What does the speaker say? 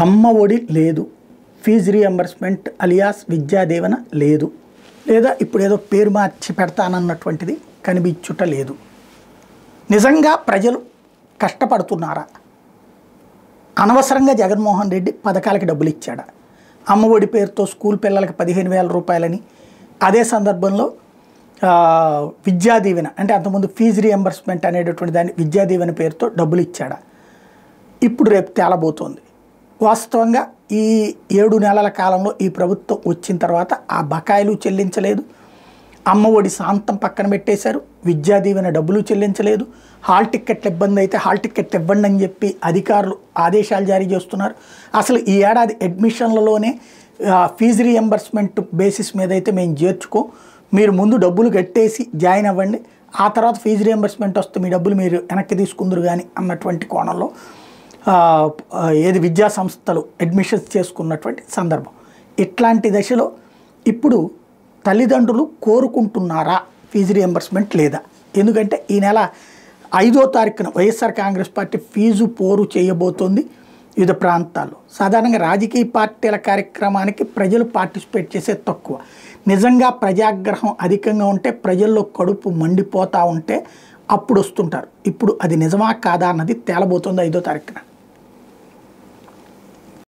అమ్మ ఒడి లేదు, fee reimbursement alias Vidya Deevena లేదు, లేదా ఇప్పుడు ఏదో పేరు మార్చి పెడతానన్నటువంటిది కనిపించుట లేదు. నిజంగా ప్రజలు కష్టపడుతున్నారా? అనవసరంగా జగన్మోహన్ రెడ్డి పథకాలకి డబ్బులు ఇచ్చాడా? అమ్మ ఒడి పేరుతో స్కూల్ పిల్లలకి 15,000 రూపాయలని, అదే సందర్భంలో విద్యా దీవెన అంటే అంతకుముందు ఫీజు రీఎంబర్స్మెంట్ అనేటటువంటి దాన్ని విద్యా దీవెన పేరుతో డబ్బులు ఇచ్చాడా? ఇప్పుడు రేపు తేలబోతోంది. వాస్తవంగా ఈ 7 నెలల కాలంలో ఈ ప్రభుత్వం వచ్చిన తర్వాత ఆ బకాయిలు చెల్లించలేదు, అమ్మ ఒడి శాంతం పక్కన పెట్టేశారు, విద్యా దీవెన డబ్బులు చెల్లించలేదు, హాల్ టిక్కెట్ల ఇబ్బంది అయితే హాల్ టిక్కెట్లు ఇవ్వండి అని చెప్పి అధికారులు ఆదేశాలు జారీ చేస్తున్నారు. అసలు ఈ ఏడాది అడ్మిషన్లలోనే ఫీజు రీఎంబర్స్మెంట్ బేసిస్ మీద అయితే మేము చేర్చుకో, మీరు ముందు డబ్బులు కట్టేసి జాయిన్ అవ్వండి, ఆ తర్వాత ఫీజు రీఎంబర్స్మెంట్ వస్తే మీ డబ్బులు మీరు వెనక్కి తీసుకుందరు కానీ అన్నటువంటి కోణంలో ఏది విద్యా సంస్థలు అడ్మిషన్స్ చేసుకున్నటువంటి సందర్భం. ఇట్లాంటి దశలో ఇప్పుడు తల్లిదండ్రులు కోరుకుంటున్నారా ఫీజు రీఎంబర్స్మెంట్ లేదా? ఎందుకంటే ఈ నెల 5వ తారీఖున వైఎస్ఆర్ కాంగ్రెస్ పార్టీ ఫీజు పోరు చేయబోతోంది వివిధ ప్రాంతాల్లో. సాధారణంగా రాజకీయ పార్టీల కార్యక్రమానికి ప్రజలు పార్టిసిపేట్ చేసే తక్కువ. నిజంగా ప్రజాగ్రహం అధికంగా ఉంటే, ప్రజల్లో కడుపు మండిపోతూ ఉంటే అప్పుడు వస్తుంటారు. ఇప్పుడు అది నిజమా కాదా అన్నది తేలబోతోంది 5వ తారీఖున.